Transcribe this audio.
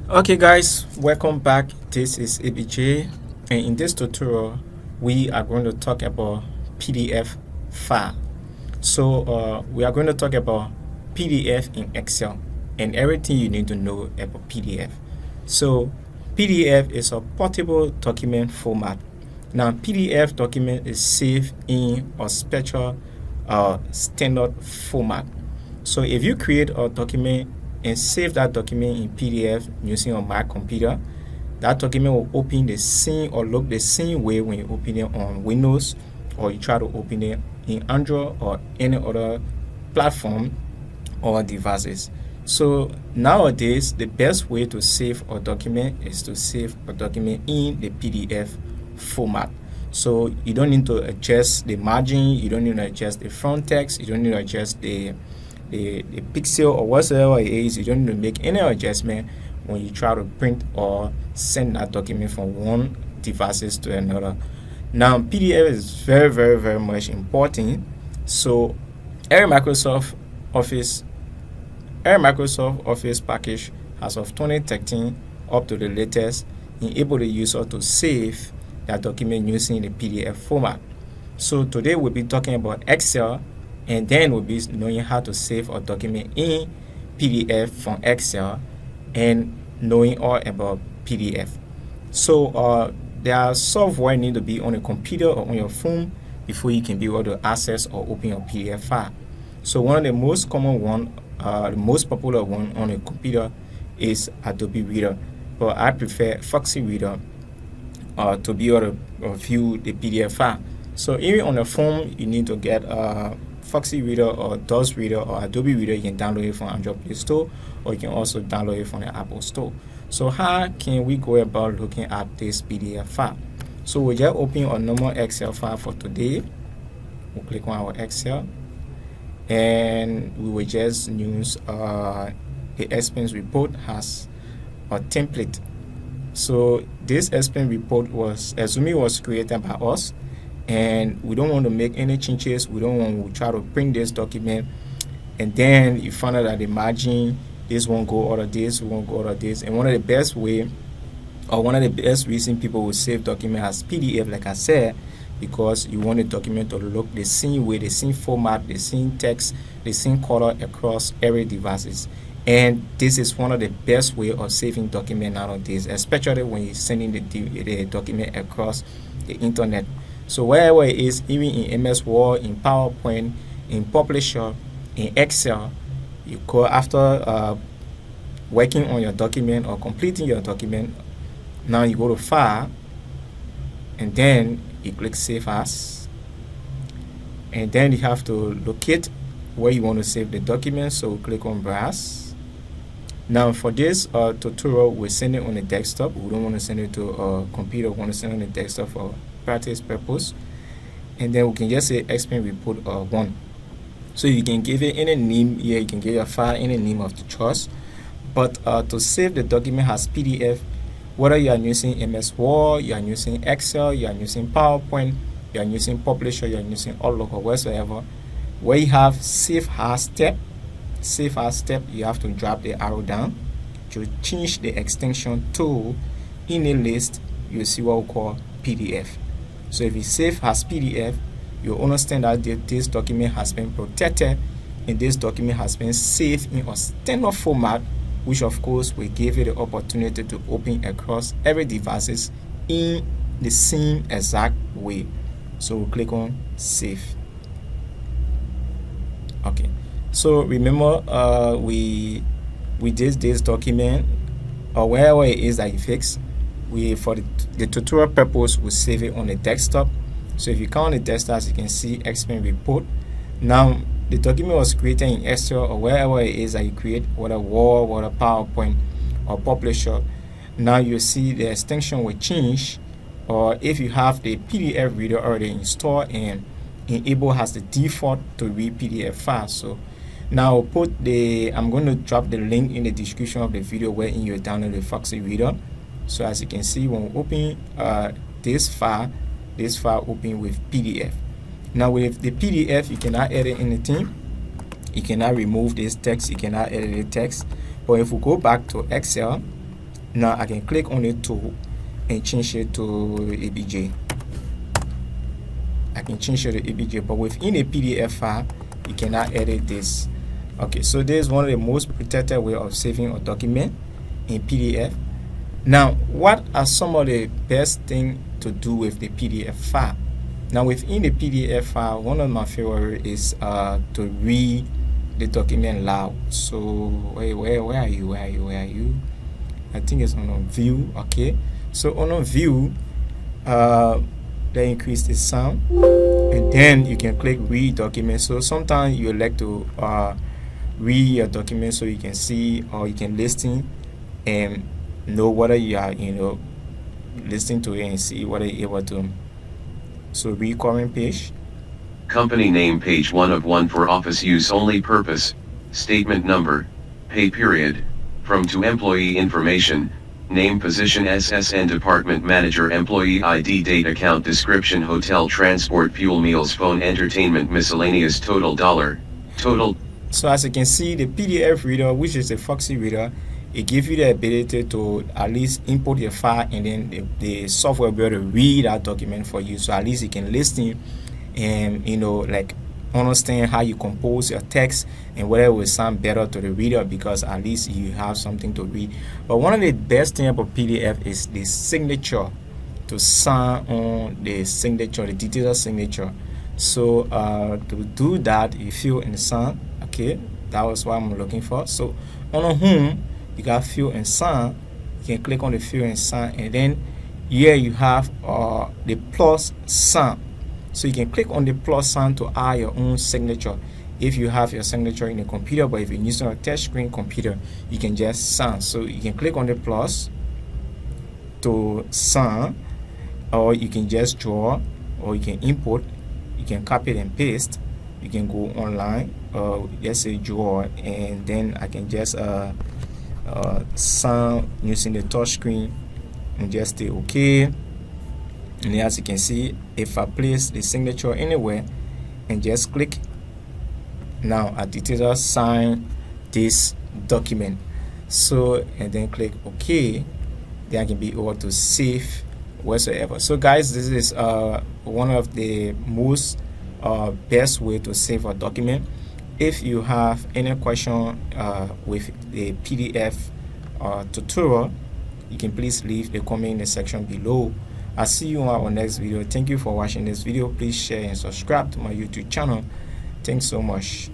Okay guys, welcome back. This is ABJ, and in this tutorial we are going to talk about PDF file. So we are going to talk about PDF in Excel and everything you need to know about PDF. So PDF is a portable document format. Now PDF document is saved in a special standard format. So if you create a document and save that document in PDF using a Mac computer, that document will open the same or look the same way when you open it on Windows or you try to open it in Android or any other platform or devices. So nowadays, the best way to save a document is to save a document in the PDF format. So you don't need to adjust the margin, you don't need to adjust the front text, you don't need to adjust the pixel or whatsoever it is. You don't need to make any adjustment when you try to print or send that document from one devices to another. Now PDF is very much important. So every Microsoft Office package as of 2013 up to the latest enable the user to save that document using the PDF format. So today we'll be talking about Excel, and then we'll be knowing how to save a document in PDF from Excel and knowing all about PDF. So there are software need to be on a computer or on your phone before you can be able to access or open your PDF file. So one of the most common one, the most popular one on a computer is Adobe Reader, but I prefer Foxy Reader to be able to view the PDF file. So even on the phone, you need to get Foxy Reader or DOS Reader or Adobe Reader. You can download it from Android Play Store, or you can also download it from the Apple Store. So how can we go about looking at this PDF file? So we just open a normal Excel file for today. We'll click on our Excel, and we will just use the expense report as a template. So this expense report was created by us, and we don't want to make any changes. We don't want to try to print this document and then you find out that the margin, this won't go out of this, won't go out of this. And one of the best reason people will save document as PDF, like I said, because you want the document to look the same way, the same format, the same text, the same color across every devices. And this is one of the best way of saving document nowadays, especially when you're sending the document across the internet. So wherever it is, even in MS Word, in PowerPoint, in Publisher, in Excel, you go after working on your document or completing your document. Now you go to File, and then you click Save As, and then you have to locate where you want to save the document. So click on Browse. Now for this tutorial, we send it on the desktop. We don't want to send it to a computer. We want to send it on the desktop for practice purpose. And then we can just say Expense Report 1. So you can give it any name here. You can give your file any name of the choice. But to save the document as PDF, whether you are using MS Word, you are using Excel, you are using PowerPoint, you are using Publisher, you are using Outlook or whatsoever, where you have Save As step, you have to drop the arrow down to change the extension to in a list. You see what we call PDF. So if you save as PDF, you understand that this document has been protected and this document has been saved in a standard format, which of course will give you the opportunity to open across every devices in the same exact way. So we'll click on Save. Okay. So remember, we did this document or wherever it is that you fix. We for the tutorial purpose we save it on the desktop. So if you come on the desktop, as you can see, Expense Report. Now the document was created in Excel or wherever it is that you create, whether Word, whether PowerPoint or Publisher. Now you see the extension will change, or if you have the PDF reader already installed and Enable has the default to read PDF files. So now I'm going to drop the link in the description of the video where you download the Foxy Reader. So as you can see, when we open this file open with PDF. Now with the PDF, you cannot edit anything. You cannot remove this text. You cannot edit the text. But if we go back to Excel Now I can click on the tool and change it to ABJ. I can change it to ABJ, but within a PDF file, you cannot edit this. Okay, so this is one of the most protected way of saving a document in PDF. Now, what are some of the best things to do with the PDF file? Now, within the PDF file, one of my favorite is to read the document loud. So, where are you? I think it's on view. Okay, so on view, they increase the sound, and then you can click read document. So sometimes you like to read your document so you can see or you can listen and know whether you are listening to it and see whether you're able to. So read current page. Company name page 1 of 1 for office use only purpose, statement number, pay period, from to employee information, name position SSN department manager employee ID date account description hotel transport fuel meals phone entertainment miscellaneous total dollar, total. So as you can see, the PDF reader, which is a Foxy reader, it gives you the ability to at least import your file, and then the software will be able to read that document for you. So at least you can listen and like understand how you compose your text and whether it will sound better to the reader, because at least you have something to read. But one of the best things about PDF is the signature, to sign on the signature, the digital signature. So to do that, you fill and sign. Okay, that was what I'm looking for. So on the home, you got fill and sign. You can click on the fill and sign, and then here you have the plus sign. So you can click on the plus sign to add your own signature if you have your signature in a computer, but if you're using a touch screen computer, you can just sign. So you can click on the plus to sign, or you can just draw, or you can import, you can copy and paste, you can go online, let's say draw, and then I can just sign using the touch screen and just say okay. And as you can see, if I place the signature anywhere and just click, now I digital sign this document. So and then click OK, then I can be able to save whatsoever. So guys, this is one of the most best way to save a document. If you have any question with the PDF tutorial, you can please leave a comment in the section below. I'll see you on our next video. Thank you for watching this video. Please share and subscribe to my YouTube channel. Thanks so much.